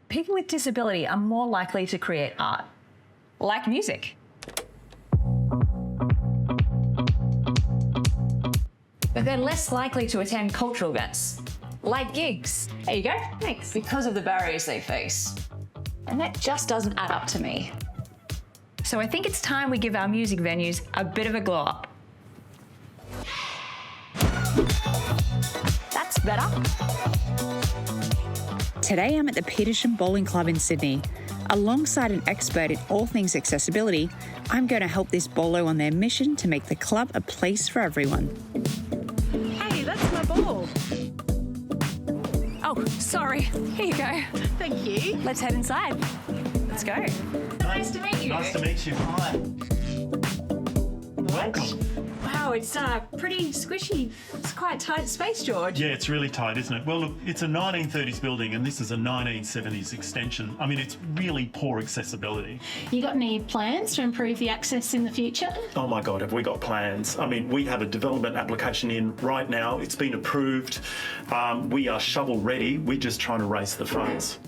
people with disability are more likely to create art, like music. But they're less likely to attend cultural events, like gigs. There you go. Thanks. Because of the barriers they face. And that just doesn't add up to me. So I think it's time we give our music venues a bit of a glow up. That's better. Today I'm at the Petersham Bowling Club in Sydney. Alongside an expert in all things accessibility, I'm going to help this bolo on their mission to make the club a place for everyone. Hey, that's my ball. Oh, sorry. Here you go. Thank you. Let's head inside. Let's go. Nice to meet you. Nice to meet you. Hi. Welcome. Wow, it's pretty squishy. It's quite a tight space, George. Yeah, it's really tight, isn't it? Well, look, it's a 1930s building and this is a 1970s extension. I mean, it's really poor accessibility. You got any plans to improve the access in the future? Oh my God, have we got plans? I mean, we have a development application in right now. It's been approved. We are shovel ready. We're just trying to raise the funds.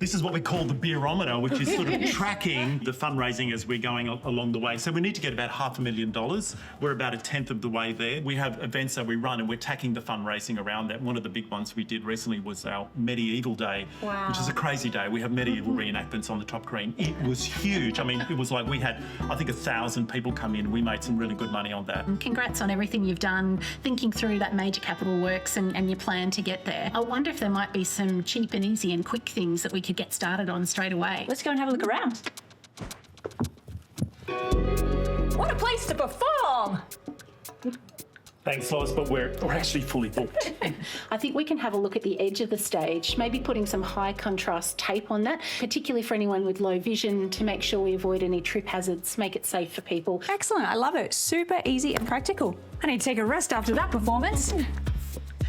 This is what we call the beerometer, which is sort of tracking the fundraising as we're going along the way. So we need to get about $500,000. We're about 1/10 of the way there. We have events that we run and we're tacking the fundraising around that. One of the big ones we did recently was our Medieval Day, which is a crazy day. We have medieval reenactments on the top green. It was huge. I mean, it was like we had, I think, 1,000 people come in. We made some really good money on that. Congrats on everything you've done, thinking through that major capital works and your plan to get there. I wonder if there might be some cheap and easy and quick things that we could get started on straight away. Let's go and have a look around. What a place to perform! Thanks, Lois, but we're actually fully booked. I think we can have a look at the edge of the stage, maybe putting some high contrast tape on that, particularly for anyone with low vision, to make sure we avoid any trip hazards, make it safe for people. Excellent, I love it. Super easy and practical. I need to take a rest after that performance.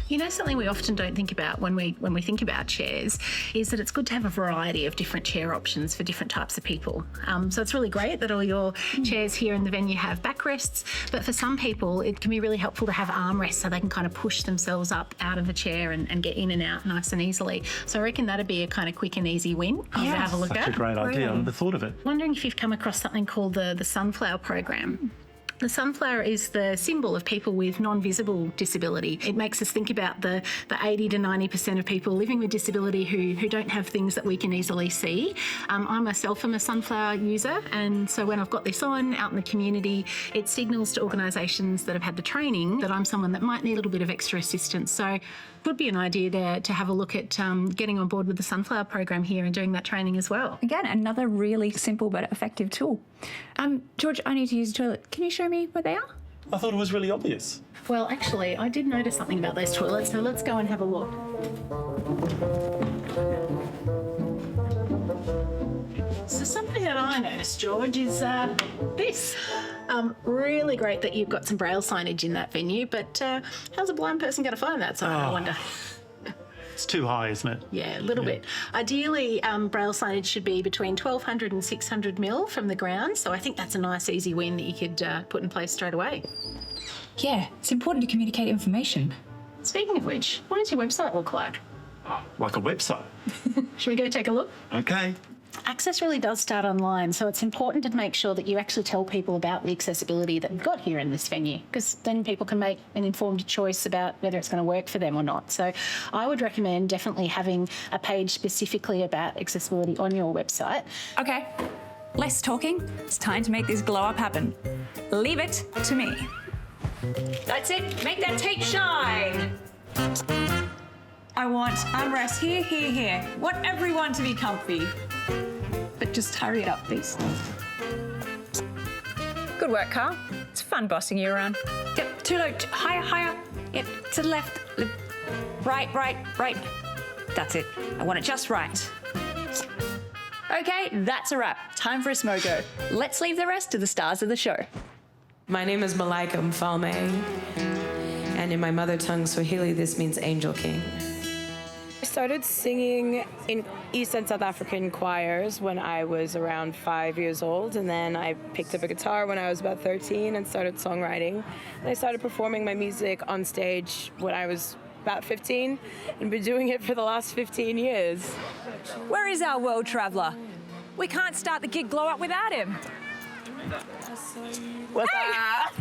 You know, something we often don't think about when we think about chairs is that it's good to have a variety of different chair options for different types of people. So it's really great that all your chairs here in the venue have backrests, but for some people it can be really helpful to have armrests so they can kind of push themselves up out of the chair and get in and out nice and easily. So I reckon that'd be a kind of quick and easy win to have a look at. Such a great idea. I never thought of it. Wondering if you've come across something called the Sunflower Program. The sunflower is the symbol of people with non-visible disability. It makes us think about the 80 to 90% of people living with disability who don't have things that we can easily see. I myself am a sunflower user, and so when I've got this on out in the community, it signals to organisations that have had the training that I'm someone that might need a little bit of extra assistance. So it would be an idea to have a look at getting on board with the Sunflower Program here and doing that training as well. Again, another really simple but effective tool. George, I need to use the toilet. Can you show me where they are? I thought it was really obvious. Well, actually, I did notice something about those toilets, so let's go and have a look. So something that I noticed, George, is this. Really great that you've got some braille signage in that venue, but how's a blind person going to find that sign, I wonder? It's too high, isn't it? Yeah, a little bit. Ideally, braille signage should be between 1,200 and 600 mil from the ground, so I think that's a nice easy win that you could put in place straight away. Yeah, it's important to communicate information. Speaking of which, what does your website look like? Like a website. Should we go take a look? Okay. Access really does start online, so it's important to make sure that you actually tell people about the accessibility that we've got here in this venue, because then people can make an informed choice about whether it's going to work for them or not. So I would recommend definitely having a page specifically about accessibility on your website. Okay, less talking. It's time to make this glow up happen. Leave it to me. That's it. Make that tape shine. I want armrests here, here, here. Want everyone to be comfy. But just hurry it up, please. Good work, Carl. It's fun bossing you around. Yep, too low, higher, higher. Yep, to the left. Right, right, right. That's it. I want it just right. Okay, that's a wrap. Time for a smogo. Let's leave the rest to the stars of the show. My name is Malaika Mfalme, and in my mother tongue Swahili, this means Angel King. I started singing in East and South African choirs when I was around 5 years old, and then I picked up a guitar when I was about 13 and started songwriting. And I started performing my music on stage when I was about 15 and been doing it for the last 15 years. Where is our world traveller? We can't start the gig glow up without him. What's up?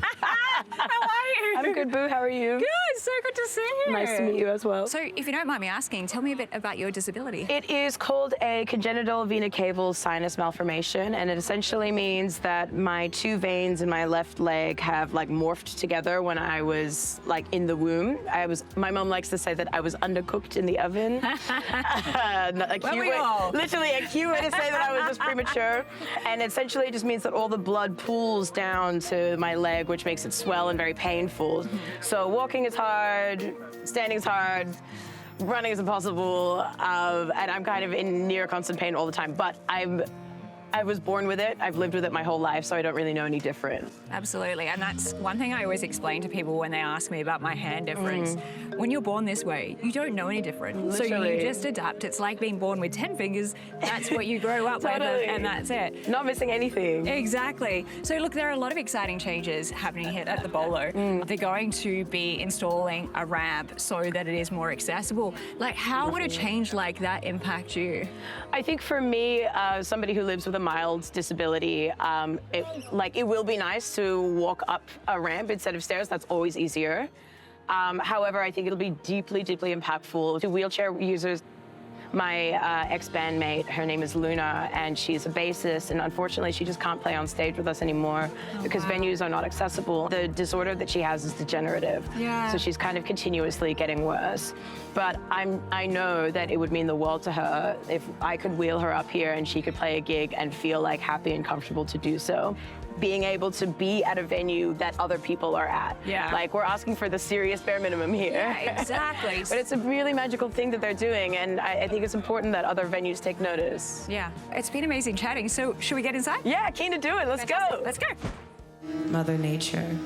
How are you? I'm good, Boo. How are you? Good, so good to see you. Nice to meet you as well. So, if you don't mind me asking, tell me a bit about your disability. It is called a congenital vena cava sinus malformation, and it essentially means that my two veins in my left leg have like morphed together when I was like in the womb. My mom likes to say that I was undercooked in the oven. Literally a cute way to say that I was just premature. And essentially it just means that all the blood pools down to my leg, which makes it swell and very painful. So walking is hard, standing is hard, running is impossible, and I'm kind of in near constant pain all the time. But I was born with it. I've lived with it my whole life, so I don't really know any different. Absolutely, and that's one thing I always explain to people when they ask me about my hand difference. When you're born this way, you don't know any different. So Literally. you just adapt. It's like being born with 10 fingers. That's what you grow up with, and that's it. Not missing anything. Exactly. So look, there are a lot of exciting changes happening here at the Bolo. They're going to be installing a ramp so that it is more accessible. Like, how would a change like that impact you? I think for me, somebody who lives with a mild disability, it will be nice to walk up a ramp instead of stairs. That's always easier. However, I think it'll be deeply, deeply impactful to wheelchair users. My ex-bandmate, her name is Luna, and she's a bassist, and unfortunately she just can't play on stage with us anymore because venues are not accessible. The disorder that she has is degenerative, so she's kind of continuously getting worse. But I know that it would mean the world to her if I could wheel her up here and she could play a gig and feel like happy and comfortable to do so. Being able to be at a venue that other people are at. Yeah. Like, we're asking for the serious bare minimum here. Yeah, exactly. But it's a really magical thing that they're doing, and I think it's important that other venues take notice. Yeah, it's been amazing chatting. So should we get inside? Yeah, keen to do it. Let's go. Let's go. Mother Nature.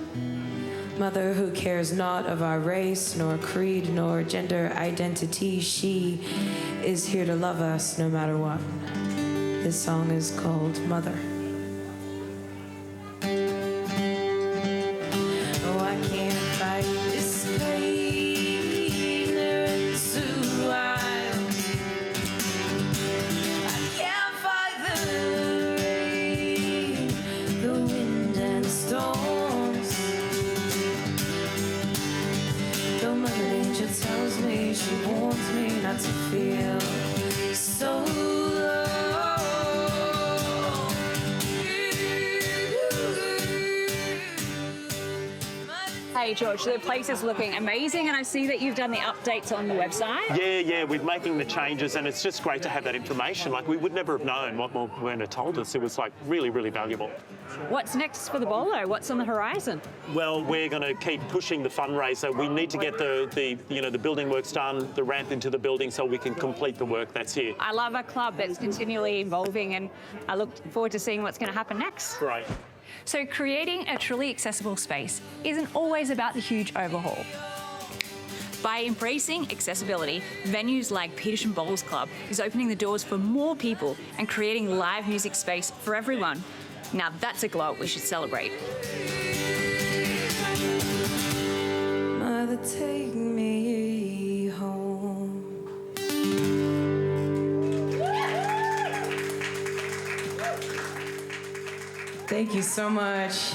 Mother who cares not of our race, nor creed, nor gender identity. She is here to love us no matter what. This song is called Mother. She warns me not to feel so low. Hey George, the place is looking amazing, and I see that you've done the updates on the website. Yeah, we're making the changes, and it's just great to have that information. Like, we would never have known what Werner told us. It was like really, really valuable. What's next for the Bolo? What's on the horizon? Well, we're going to keep pushing the fundraiser. We need to get the building works done, the ramp into the building, so we can complete the work that's here. I love a club that's continually evolving, and I look forward to seeing what's going to happen next. Great. So creating a truly accessible space isn't always about the huge overhaul. By embracing accessibility, venues like Petersham Bowls Club is opening the doors for more people and creating live music space for everyone. Now that's a glow we should celebrate. Mother, take me home. Thank you so much.